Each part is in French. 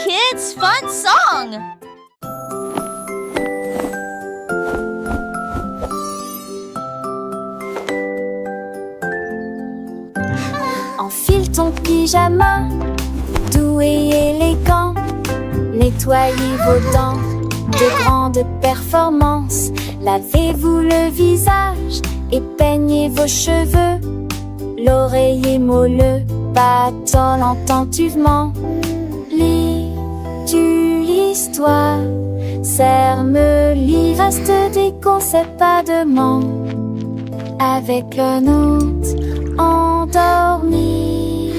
kids' fun song! Enfile ton pyjama, doux et élégant. Nettoyez vos dents, de grandes performances. Lavez-vous le visage et peignez vos cheveux. L'oreiller moelleux bâtonne attentivement. Lis-tu l'histoire? Serre-me-lit, reste des conseils pas de manque. Avec un hôte endormi.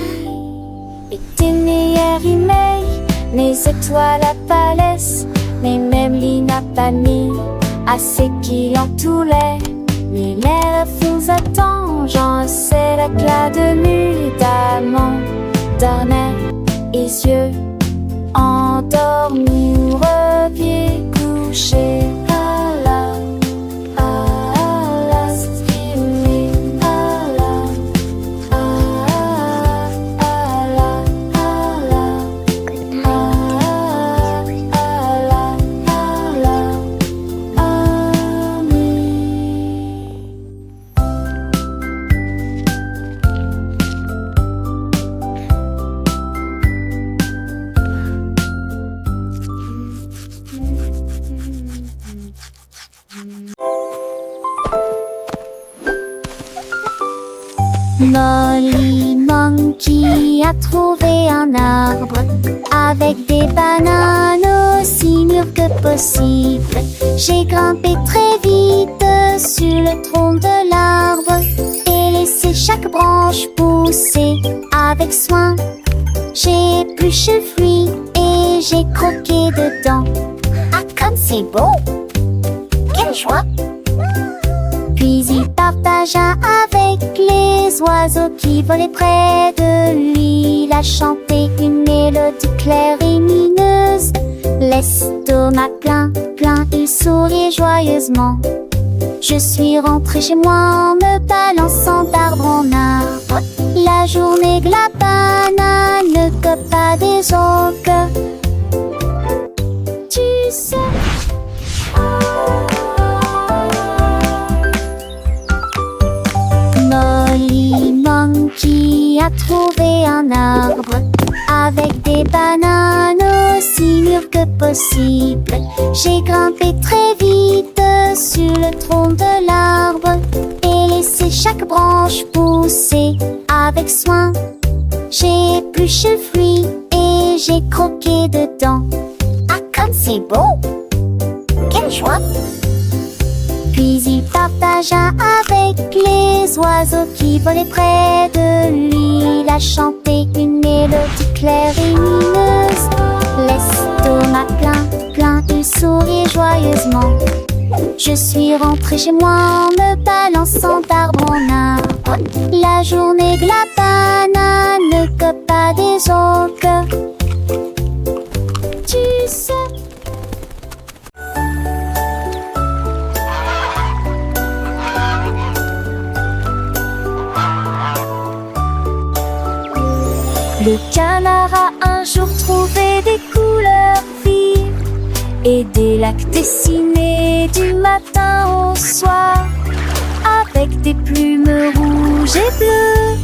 Et tes meilleurs emails, mes étoiles à Palès, mais même lit n'a pas mis assez qu'il en toulait. Mais l'air vous attend, j'en sais l'éclat de nuit d'amant, d'ornais et yeux endormis ou repieds couchés. Molly Monkey a trouvé un arbre avec des bananes aussi mûres que possible. J'ai grimpé très vite sur le tronc de l'arbre et laissé chaque branche pousser avec soin. J'ai épluché le fruit et j'ai croqué dedans. Ah, comme c'est beau! Quelle joie! Puis il partagea avec les oiseaux qui volaient près de lui. Il a chanté une mélodie claire et mineuse. L'estomac plein, il souriait joyeusement. Je suis rentrée chez moi en me balançant d'arbre en arbre. La journée de la banane ne cope pas des autres. Tu sais. Molly Monkey a trouvé un arbre avec des bananes aussi mûres que possible. J'ai grimpé très vite sur le tronc de l'arbre et laissé chaque branche pousser avec soin. J'ai épluché le fruit et j'ai croqué dedans. Ah, comme c'est beau! Quelle joie! Puis il partagea avec les oiseaux qui volaient près de lui. Il a chanté une mélodie claire et mineuse. L'estomac plein, il souriait joyeusement. Je suis rentrée chez moi en me balançant d'arbre en arbre. La journée de la banane ne cope pas des autres. Tu sais. Le canard a un jour trouvé des couleurs vives et des lacs dessinés du matin au soir avec des plumes rouges et bleues.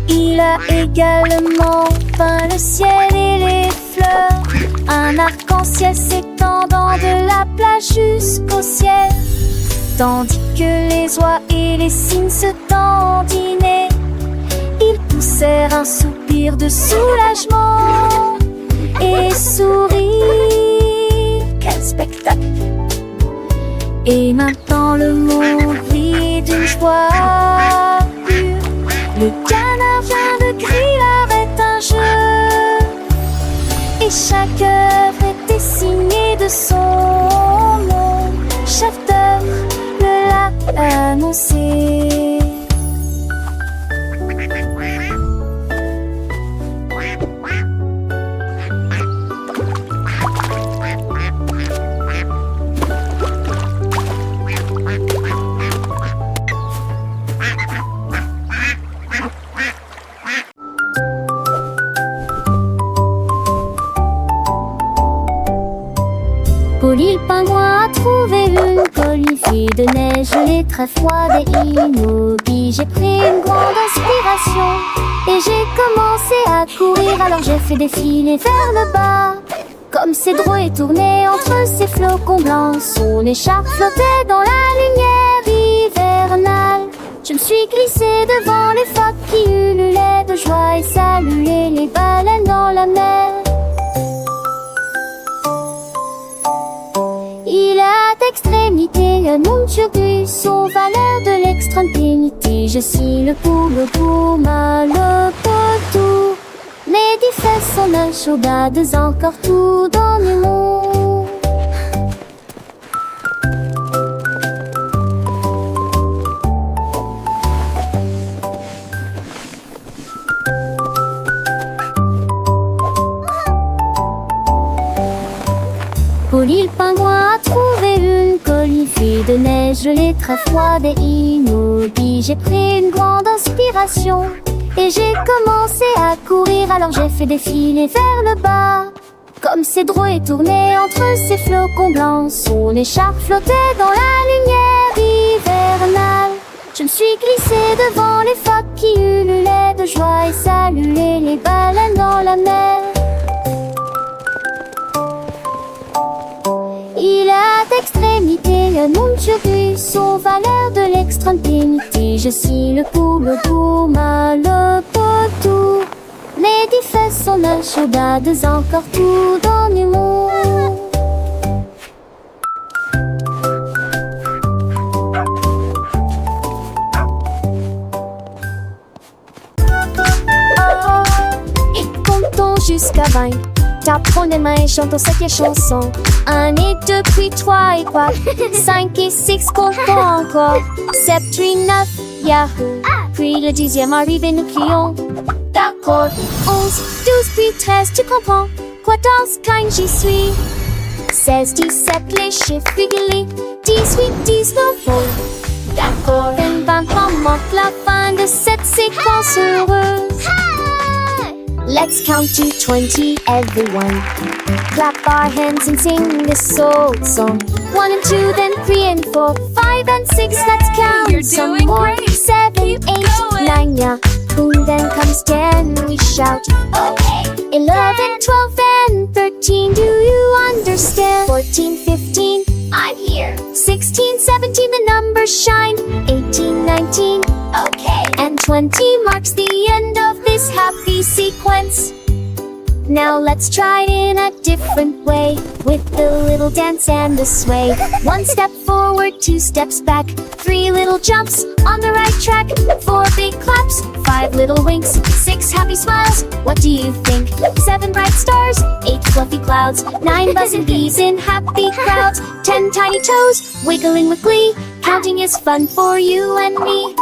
Il a également peint le ciel et les fleurs, un arc-en-ciel s'étendant de la plage jusqu'au ciel, tandis que les oies et les cygnes se dandinaient. Ils poussèrent un soupir de soulagement et sourirent. Quel spectacle! Et maintenant le monde vit d'une joie pure. Le canard vient de crier arrête un jeu, et chaque œuvre était signée de son nom. Chef d'œuvre le l'a annoncé. pingouin a trouvé une colline fille de neige, gelée, très froide et immobile. J'ai pris une grande inspiration et j'ai commencé à courir. Alors j'ai fait défiler vers le bas, comme ces drôles et tourné entre ces flocons blancs. Son écharpe flottait dans la lumière hivernale. Je me suis glissée devant les phoques qui ululaient de joie et saluaient les baleines dans la mer. Il a d'extrémité un nom sur buisson, valeur de l'extrême-pénité. Je suis le poule gourmand, le potou. Mes 10 fesses sont nachaudades, encore tout dans le monde. Polly le pingouin a trouvé une colline fille de neige, gelée, très froide et immobile. J'ai pris une grande inspiration et j'ai commencé à courir. Alors j'ai fait défiler vers le bas, comme ces drôles et tourné entre ces flocons blancs. Son écharpe flottait dans la lumière hivernale. Je me suis glissée devant les phoques qui ululaient de joie et saluaient les baleines dans la mer. Il a d'extrémité un nom sur buisson, valeur de l'extrême-pénité. Je suis le poule gourmand, le potou. Mes 10 fesses sont nachaudades, encore tout dans le monde. Et comptons jusqu'à 20. Tapons les mains et chantons cette chanson. 1 et 2 puis 3 et 4 5 et 6, comptons encore. 7 puis 9, yahoo. Puis le 10e arrive et nous crions. D'accord. 11, 12 puis 13, tu comprends. 14, 15, j'y suis. 16, 17, les chiffres réguliers. 18, 19, d'accord. 20, manque la fin de cette séquence heureuse. Let's count to 20, everyone. Clap our hands and sing this old song. 1 and 2, then 3 and 4, 5 and 6, let's count You're some doing more. great. 7, Keep 8, going. 9, yeah. Boom, then comes 10, we shout. Okay. 11, 12, and 13, do you understand? 14, 15, I'm here. 16, 17, the numbers shine. 18, 19, okay. And 20 marks the end of this happy sequence. Now let's try it in a different way, with the little dance and the sway. 1 step forward, 2 steps back, 3 little jumps on the right track, 4 big claps, 5 little winks, 6 happy smiles. What do you think? 7 bright stars, 8 fluffy clouds, 9 buzzing bees in happy crowds, 10 tiny toes wiggling with glee. Counting is fun for you and me.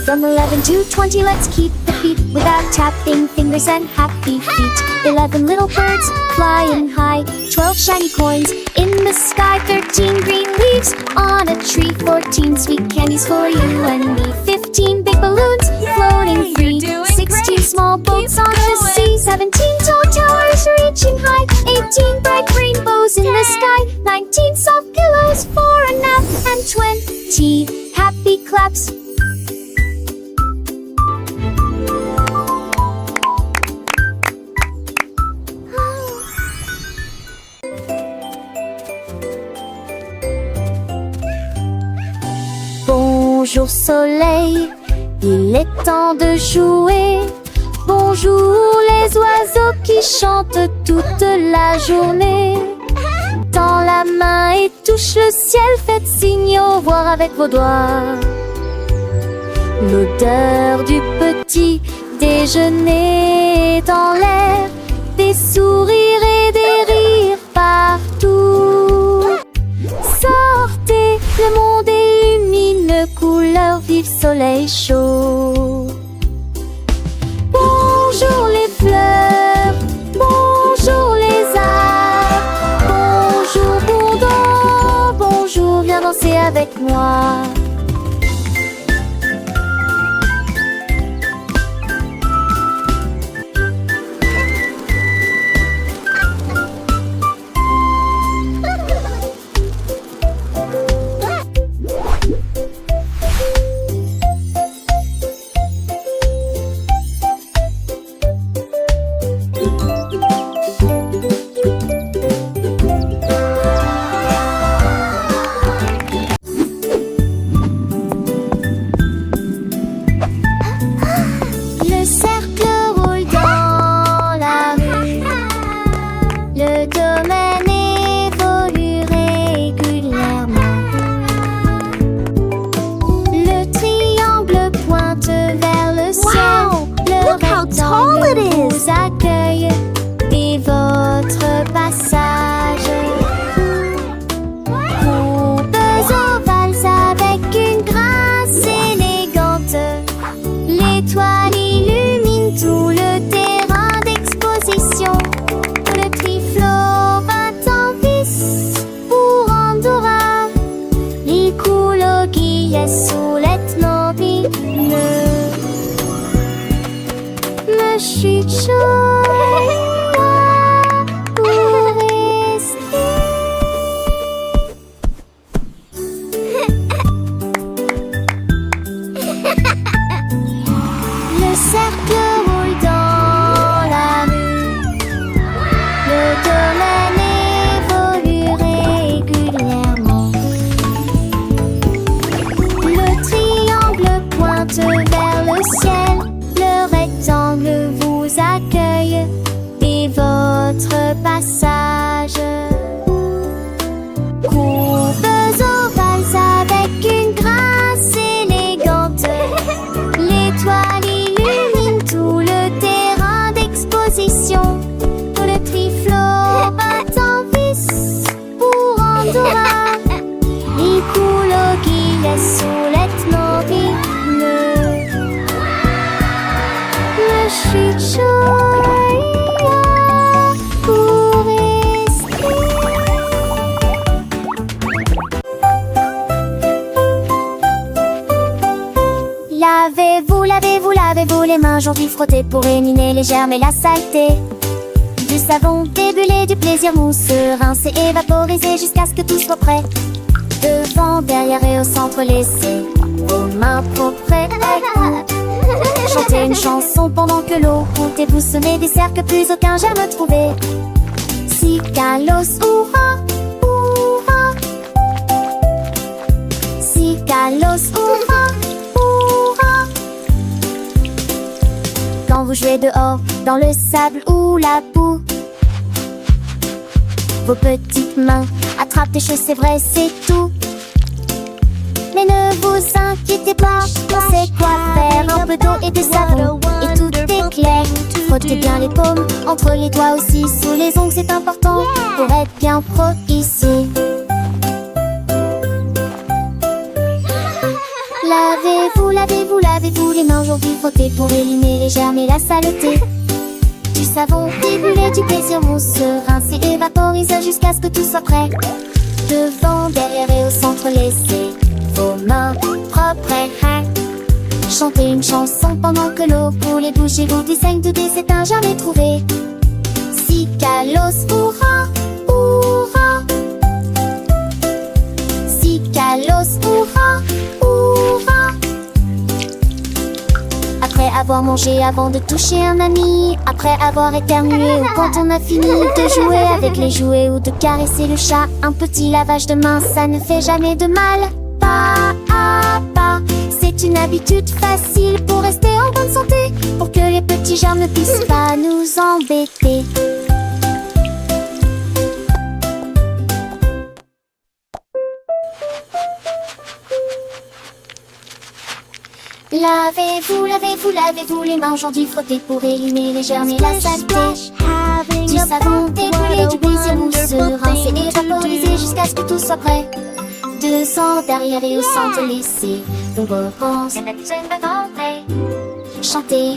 From 11 to 20, let's keep the beat without tapping fingers and happy feet. 11 little birds flying high, 12 shiny coins in the sky, 13 green leaves on a tree, 14 sweet candies for you and me, 15 big balloons floating free, 16 small boats on the sea, 17 tall towers reaching high, 18 bright rainbows in the sky, 19 soft pillows for a nap, and 20 happy claps. Bonjour soleil, il est temps de jouer. Bonjour les oiseaux qui chantent toute la journée. Tends la main et touche le ciel, faites signe au revoir avec vos doigts. L'odeur du petit déjeuner est dans l'air, des sourires et des rires partout. Sortez, le monde illumine, couleur vive, soleil chaud. Bonjour les fleurs, bonjour les arbres, bonjour Bourdon, bonjour, viens danser avec moi. lavez-vous les mains aujourd'hui, frottez pour éliminer les germes et la saleté. Du savon débulé, du plaisir mousseux, rincé et vaporisé jusqu'à ce que tout soit prêt. Devant, derrière et au centre, laissez vos mains propres. Chantez une chanson pendant que l'eau coule et vous semez des cercles que plus aucun germe trouvé. Si Kalos, hurrah, hurrah. Si Kalos, hurrah, hurrah. Quand vous jouez dehors, dans le sable ou la boue, vos petites mains attrapent des choses, c'est vrai, c'est tout. Mais ne vous inquiétez pas, on sait quoi faire. Un peu d'eau et de savon et tout est clair. Frottez bien les paumes, entre les doigts aussi, sous les ongles c'est important pour être bien pro ici. Lavez-vous, lavez-vous, lavez-vous les mains aujourd'hui, frottez pour éliminer les germes et la saleté. Du savon débulé, du plaisir mousseux, rincé et vaporisé jusqu'à ce que tout soit prêt. Devant, derrière et au centre, laissez vos mains propres. Chantez une chanson pendant que l'eau coule et bougez-vous du 5 2 c'est un jamais trouvé. Si Kalos, hurrah, hurrah. Si Kalos, hurrah, hurrah. Après avoir mangé, avant de toucher un ami, après avoir éternué ou quand on a fini de jouer avec les jouets ou de caresser le chat, un petit lavage de main, ça ne fait jamais de mal. Pas à pas, c'est une habitude facile pour rester en bonne santé, pour que les petits germes ne puissent pas nous embêter. Lavez-vous, lavez-vous, lavez-vous les mains aujourd'hui, frottez pour éliminer les germes et la saleté. Du savon déboulé, du plaisir mousseux, rincé et vaporisé jusqu'à ce que tout soit prêt. Devant, derrière et au centre, laissez vos réponses chanter.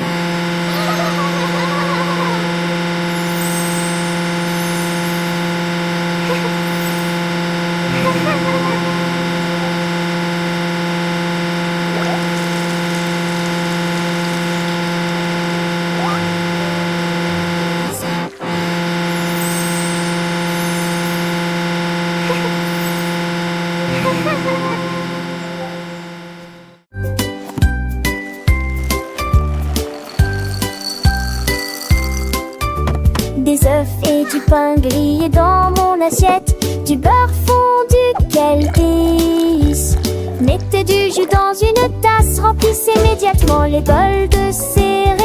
Des œufs et du pain grillé dans mon assiette, du beurre fondu, quel délice. Mettez du jus dans une tasse, remplissez immédiatement les bols de céréales.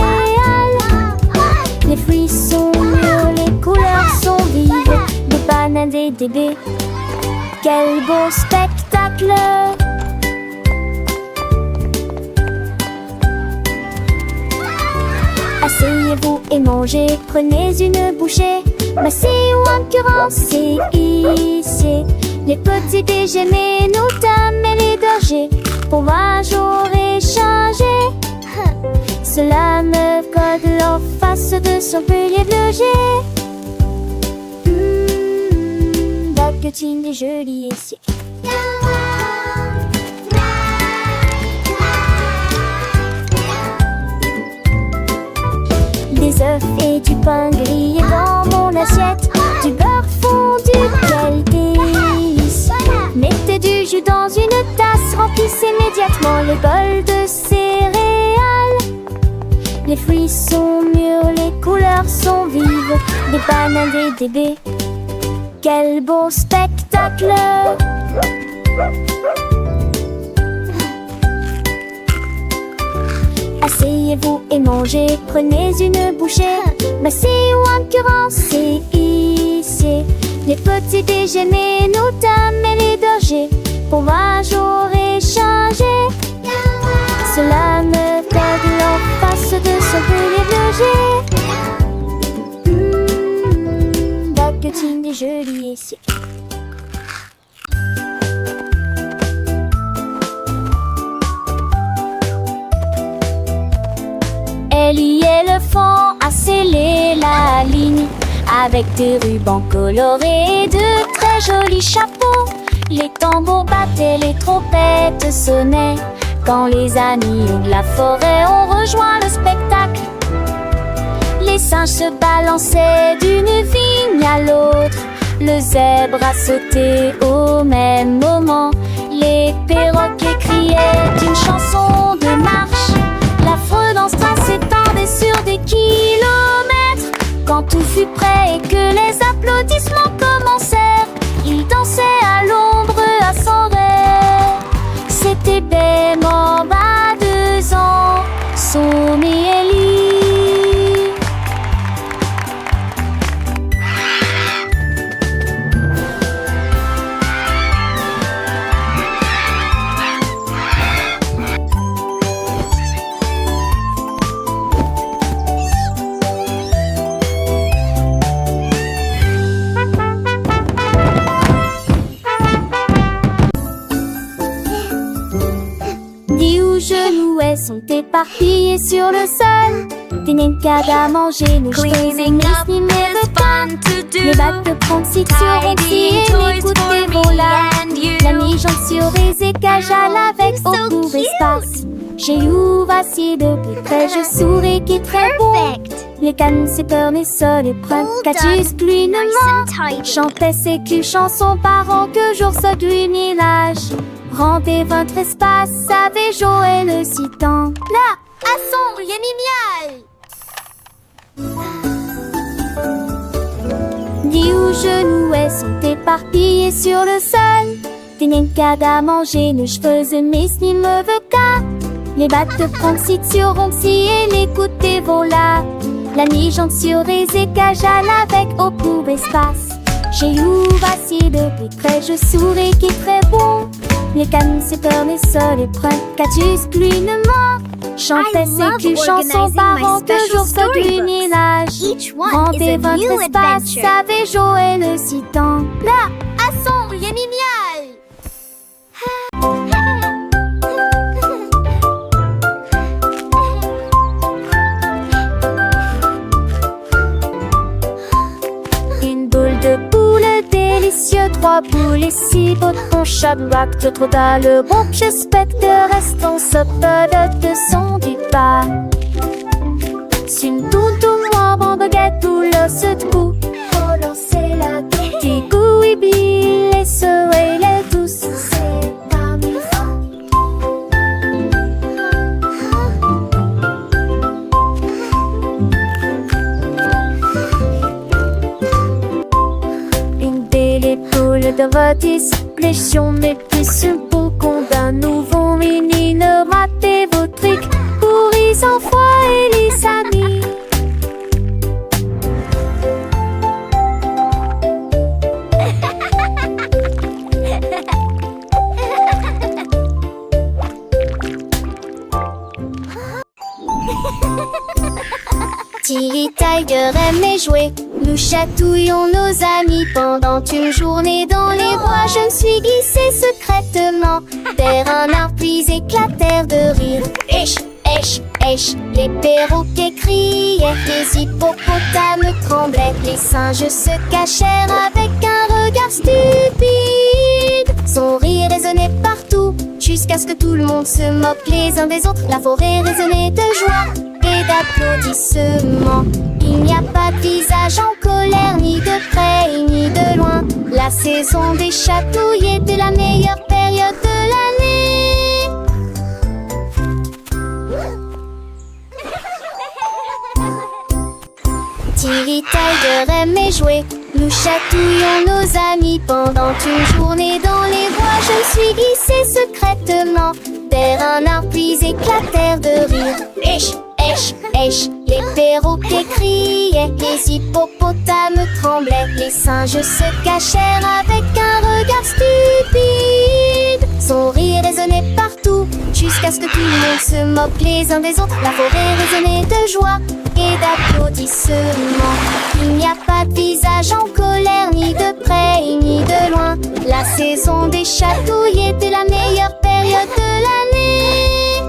Les fruits sont mûrs, les couleurs sont vives, des bananes, des baies. Quel beau spectacle! Asseyez-vous et mangez, prenez une bouchée. Massez ou incurancez, ici les petits déjeuners, nous dames et les bergers. Pour moi j'aurais changé. Cela me code leur face de son pilier de loger. Baguettine des jolis ici. Des œufs et du pain grillé dans mon assiette, du beurre fondu, quel délice. Mettez du jus dans une tasse, remplissez immédiatement les bols de céréales. Les fruits sont mûrs, les couleurs sont vives, des bananes et des baies. Quel beau spectacle! Asseyez-vous et mangez, prenez une bouchée. Massez ou incurancez, ici les petits déjeuners, nous dames et les bergers. Pour moi j'aurais changé. Cela me code leur face de son pilier de loger. Baguettine des jolis ici. Elle y est le fond à sceller la ligne avec des rubans colorés et de très jolis chapeaux. Les tambours battaient, les trompettes sonnaient, Quand les amis de la forêt ont rejoint le spectacle, les singes se balançaient d'une vigne à l'autre. Le zèbre a sauté au même moment. Les perroquets criaient une chanson de marche. L'affreux dans ce train s'étendait sur des kilomètres. Quand tout fut prêt et que les applaudissements commencèrent, ils dansaient à l'ombre à son rêve. C'était Bemba, 2 ans, Somi et Ellie. Jouets sont éparpillés sur le sol. Des nincades à manger, nos cheveux Cleaning up ni is fun to do. les bacs de promptiture aussi Tidying et toys les coups for de me voilà. and you. La mi-jambe sur les écages à l'avec So au court cute. espace. Chez you, voici de plus près, je souris qui est très bon. Les cannes, c'est peur, mais sol et prêt. Catus, plinement. Chantait ses culs chansons par an que jour ce gluminage. Rendez votre espace avec Joël le citant. Là, à son génial. Dis où genouets sont éparpillés sur le sol. Des nincades à manger, nos cheveux mes ni me veut qu'à. Les battes de promptiture si et les coups de voilà. La mi-jambe sur les écages à l'avec au court espace. J'ai eu voici de plus près, je souris qui est très bon. Les cannes, c'est peur, mais sol et prêt. Catus, plinement. Chantait ses culs chansons par an que jour ce gluminage. Each one is Rendez a votre new espace adventure. avec Joël le citant. Là, à son génial. Une boule de poule délicieux, 3 boules et 6 potons, chaque bac de trop dans le bon. J'espère que restons sopade de son du bas. Une toute moi, bon baguette ou l'os de cou. Faut lancer la petite goût et bille et se les douces. C'est parmi une belle épaule de votre discrétion, mais plus une peau qu'on d'un nouveau mini. Ne ratez vos trucs pour les enfants et les amis. Tilly Tiger aime jouer. Nous chatouillons nos amis pendant une journée dans les bois. Je me suis glissée secrètement vers un arbre puis éclatèrent de rire. Esh, esh, esh, les perroquets criaient, les hippopotames tremblaient, les singes se cachèrent avec un regard stupide. Son rire résonnait partout, jusqu'à ce que tout le monde se moque les uns des autres. La forêt résonnait de joie et d'applaudissements. Il n'y a pas de visage en colère, ni de près, ni de loin. La saison des chatouilles était la meilleure période de l'année. Tilly Tiger aimait jouer. Nous chatouillons nos amis pendant une journée dans les bois. Je me suis glissée secrètement vers un arbre puis éclatèrent de rire. Esh, esh, esh, les perroquets criaient, les hippopotames tremblaient, les singes se cachèrent avec un regard stupide. Son rire résonnait partout, jusqu'à ce que tout le monde se moque les uns des autres. La forêt résonnait de joie et d'applaudissements. Il n'y a pas de visage en colère, ni de près, ni de loin. La saison des chatouilles était la meilleure période de l'année.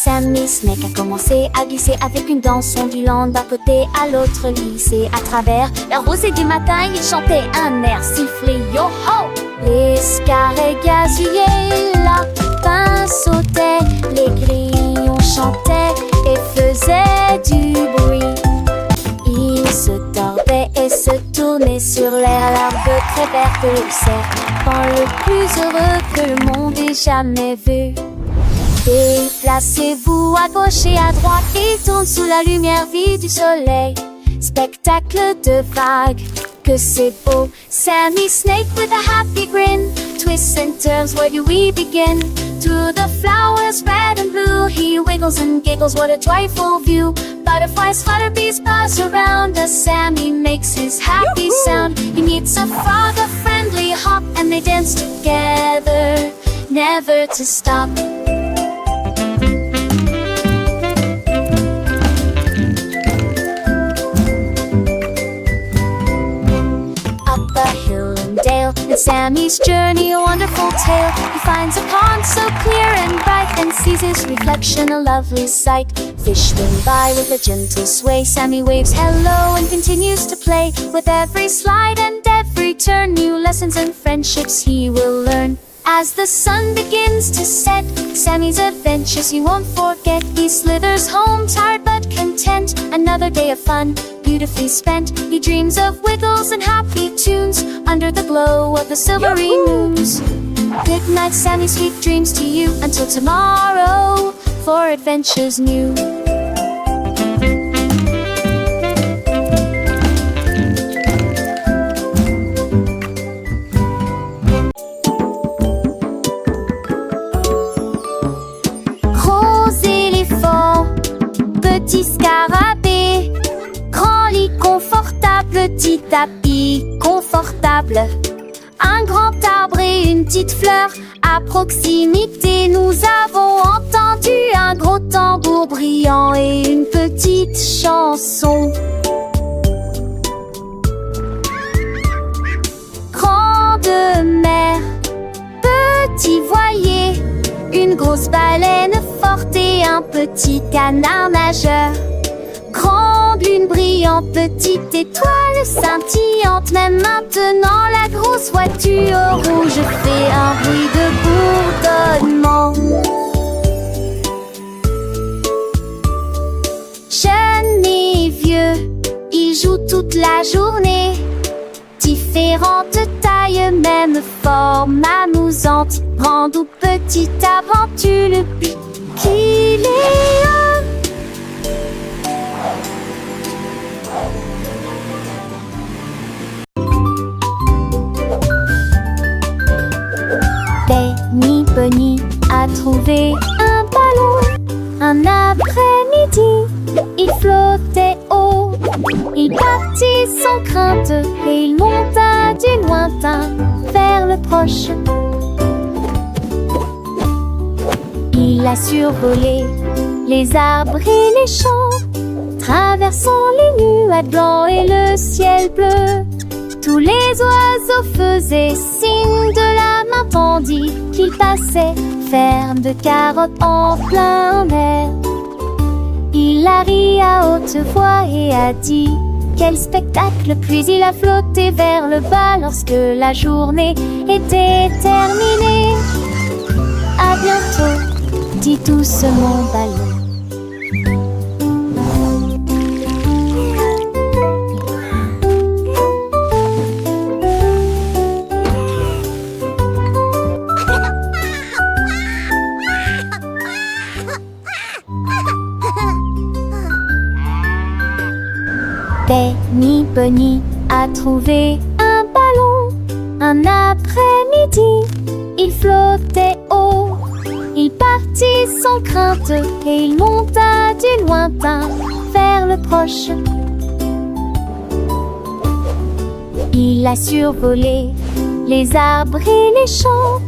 Sam et Snake a commencé à glisser avec une danse ondulant d'un côté à l'autre lycée. À travers la rosée du matin, il chantait un air sifflé. Yo-ho! Les scarets gazouillaient, la lapin sautait, les grillons chantaient et faisaient du bruit. Ils se tordaient et se tournaient sur l'air, l'arbre très vert que le serpent le plus heureux que le monde ait jamais vu. Déplacez-vous à gauche et à droite, il tourne sous la lumière vive du soleil. Spectacle de vagues, que c'est beau. Sammy Snake with a happy grin, twists and turns, where do we begin? Through the flowers red and blue, he wiggles and giggles, what a joyful view. Butterflies flutter, bees buzz around us, Sammy makes his happy sound. He meets a frog, a friendly hop, and they dance together, never to stop. And Sammy's journey, a wonderful tale. He finds a pond so clear and bright, and sees his reflection, a lovely sight. Fish swim by with a gentle sway. Sammy waves hello and continues to play. With every slide and every turn, new lessons and friendships he will learn. As the sun begins to set, Sammy's adventures he won't forget. He slithers home tired but content, another day of fun beautifully spent. He dreams of wiggles and happy tunes under the glow of the silvery moons. Good night, Sammy, sweet dreams to you, until tomorrow for adventures new. Petit scarabée, grand lit confortable, petit tapis confortable, un grand arbre et une petite fleur. À proximité, nous avons entendu un gros tambour brillant et une petite chanson. Grande mer, petit voilier, une grosse baleine forte et un petit canard nageur. Grande lune brillante, petite étoile scintillante. Même maintenant la grosse voiture rouge fait un bruit de bourdonnement. Jeunes et vieux, ils jouent toute la journée. Différentes tailles, même forme amusante. Grande ou petite aventure, le but qu'il est un. Benny Bunny a trouvé un ballon. Un après-midi, il flottait haut. Il partit sans crainte et il monta du lointain vers le proche. Il a survolé les arbres et les champs, traversant les nuages blancs et le ciel bleu. Tous les oiseaux faisaient signe de la main tandis qu'il passait, ferme de carottes en plein air. Il a ri à haute voix et a dit: quel spectacle! Puis il a flotté vers le bas lorsque la journée était terminée. À bientôt, dit doucement ballon. Benny Bunny a trouvé un ballon. Un après-midi, il flottait haut. Il partit sans crainte et il monta du lointain vers le proche. Il a survolé les arbres et les champs,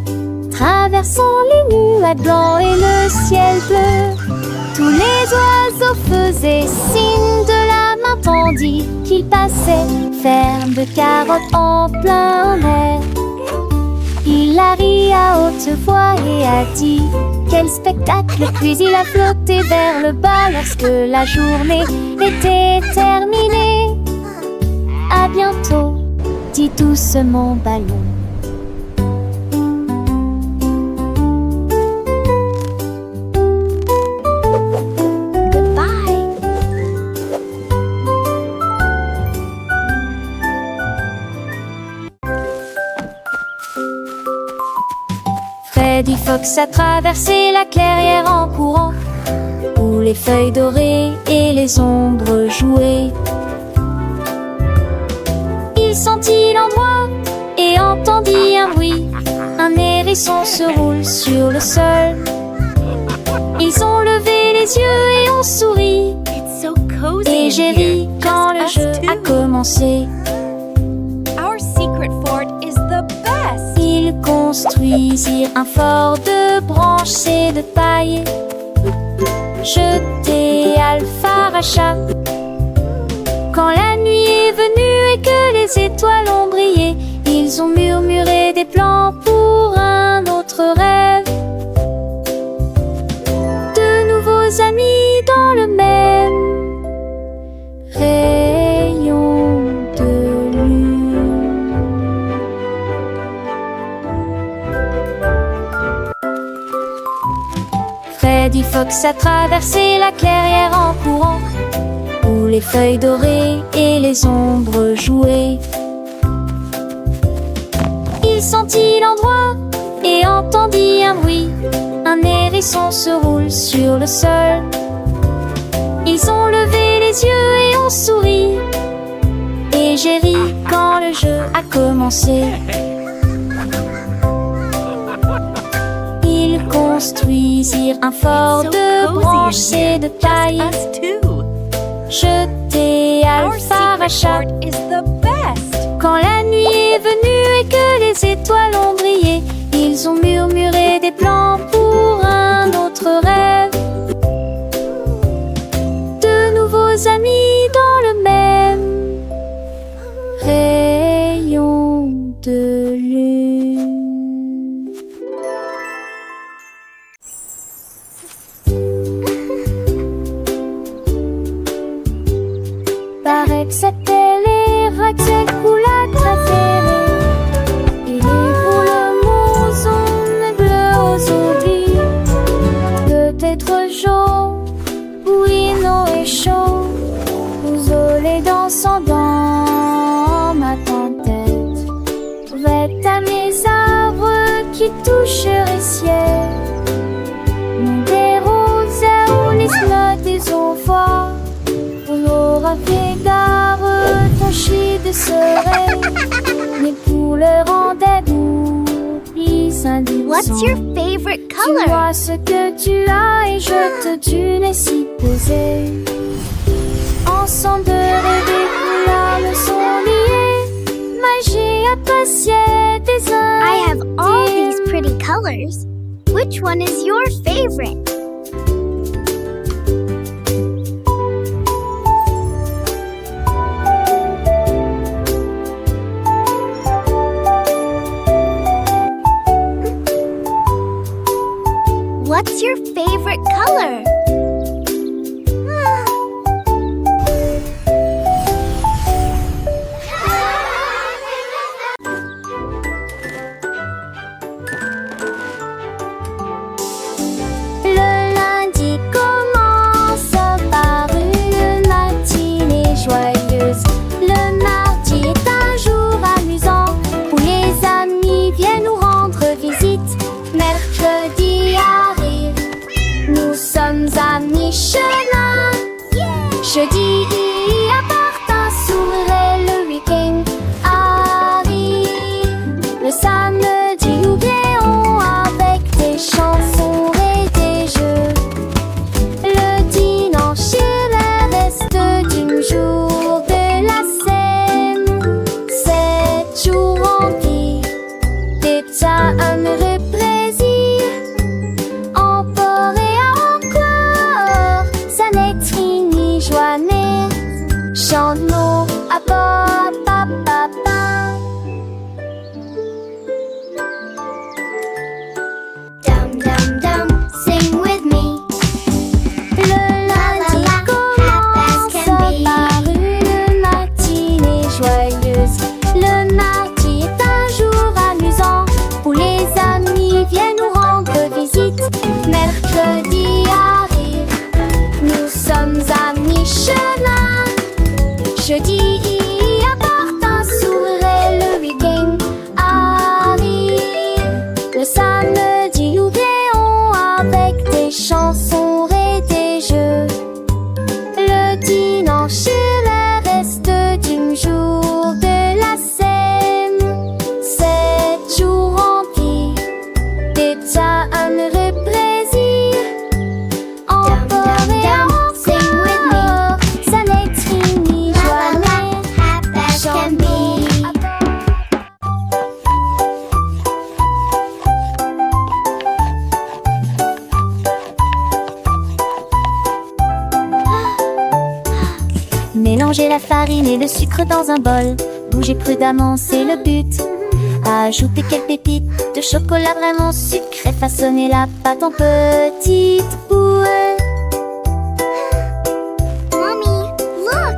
traversant les nuages blancs et le ciel bleu. Tous les oiseaux faisaient signe de la main tandis qu'il passait, ferme de carottes en plein air. Il a ri à haute voix et a dit: quel spectacle! Puis il a flotté vers le bas lorsque la journée était terminée. À bientôt, dit doucement Ballon. Freddy Fox a traversé la clairière en courant, où les feuilles dorées et les ombres jouaient. Il sentit l'endroit et entendit un bruit. Un hérisson se roule sur le sol. Ils ont levé les yeux et ont souri. It's so cozy Et in j'ai here. ri quand le Just jeu us a two. commencé. Our secret fort is the best. Ils construisirent un fort de branches et de paille. Jeté Alpharacha. Quand la nuit est venue et que les étoiles ont brillé, ils ont murmuré des plans pour un autre rêve. De nouveaux amis dans le même rayon de lune. Freddy Fox a traversé la clairière en courant, où les feuilles dorées et les ombres jouaient. Il sentit l'endroit et entendit un bruit. Un hérisson se roule sur le sol. Ils ont levé les yeux et ont souri. Et j'ai ri quand le jeu a commencé. Ils construisirent un fort So de cozy in branches here. et de Just paille. us two. Jeté Our secret Alpharacha. fort is the best. Quand la nuit est venue et que les étoiles ont brillé, ils ont murmuré des plans pour un autre rêve. De nouveaux amis dans le même rayon de lune. Paraît que c'était les Raxel préférée. Il est pour le mouson mais bleu aux oublis. Peut-être jaune, bouillon et chaud. Isolé dansant dans ma tête. Vête à mes arbres qui toucheraient ciel. Des roses où les notes des eaux fortes. On aura fait gare, ton chien de serait. Mais pour le rendez-vous, plus indifférent. What's your favorite Tu color? vois ce que tu as et je te tue si posé. Ensemble de rêver, couleurs me sont liées. Magie appréciée des I have all indices. these pretty colors. Which one is your favorite? What's your favorite color? Le lundi commence par une matinée joyeuse. Le mardi est un jour amusant où les amis viennent nous rendre visite. Mercredi arrive, nous sommes à mi-chemin. Jeudi appartint, s'ouvrait le week-end arrive. Le samedi oublions avec des chansons et des jeux. Le dimanche est le reste du jour de la semaine. 7 jours remplis d'éternel plaisir. Encore et encore, ça n'est ni joie n'est Mélangez la farine et le sucre dans un bol. Bougez prudemment, c'est le but. Ajoutez quelques pépites de chocolat vraiment sucré. Façonnez la pâte en petites boules. Mommy, look!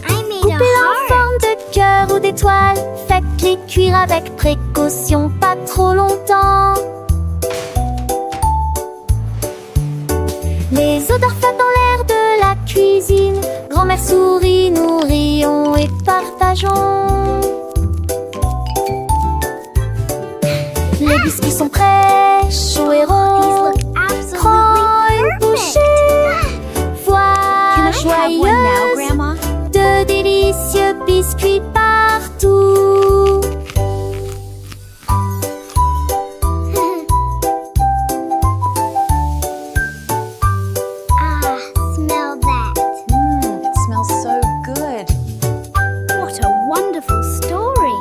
I made Coupez-la a en forme de cœur ou d'étoile. Faites-les cuire avec précaution, pas trop longtemps. Les odeurs flottent dans l'air de la cuisine. Grand-mère sourit, nous rions et partageons. Les biscuits sont prêts, chauds et These ronds. look absolutely Prends une bouchée. perfect! Voilà Can I have one now, joyeuse Grandma? de délicieux biscuits partout. Smell that. It smells so good. What a wonderful story.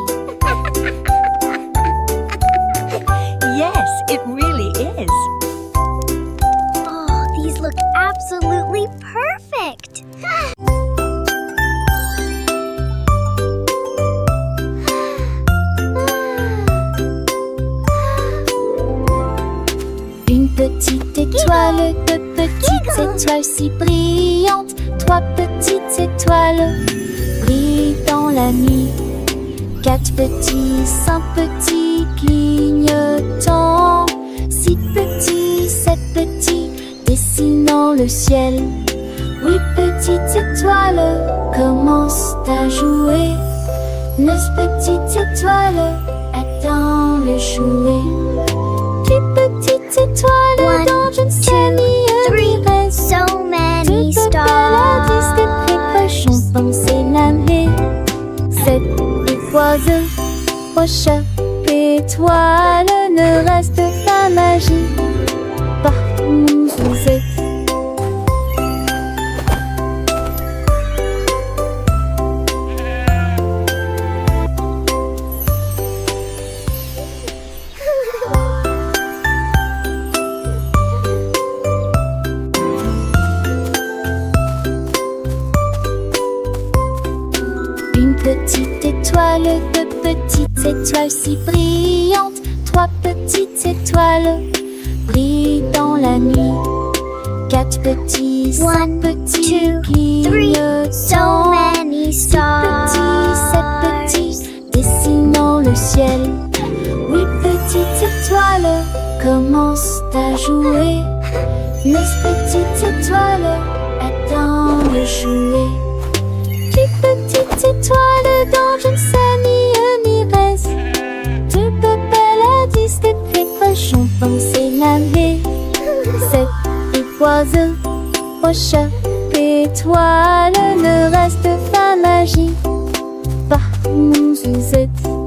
Yes, it really is. Oh, these look absolutely perfect. Une petite étoile, deux petites étoiles si brillantes. Trois petites étoiles brillent dans la nuit. Quatre petits, cinq petits clignotants. Six petits, sept petits dessinant le ciel. Huit petites étoiles commencent à jouer. Neuf petites étoiles attendent le jouet. Dix petites étoiles One, dans une série reste. So many Deux paladis de près chante dans ses lames. Sept oiseaux, prochain étoile ne reste pas magie. Partout où vous êtes. Une petite étoile, deux petites étoiles si brillantes. Trois petites étoiles brillent dans la nuit. Quatre petits, cinq One, petits two, three, so clignotants. many Six stars. petits, sept petits dessinant le ciel. Huit petites étoiles commencent à jouer. Neuf petites étoiles attendent le jouet. Dix petites étoiles dans une famille reste. Deux paladis de près chante dans ses lames. Sept oiseaux, prochain étoile ne reste pas magie. Partout où vous êtes.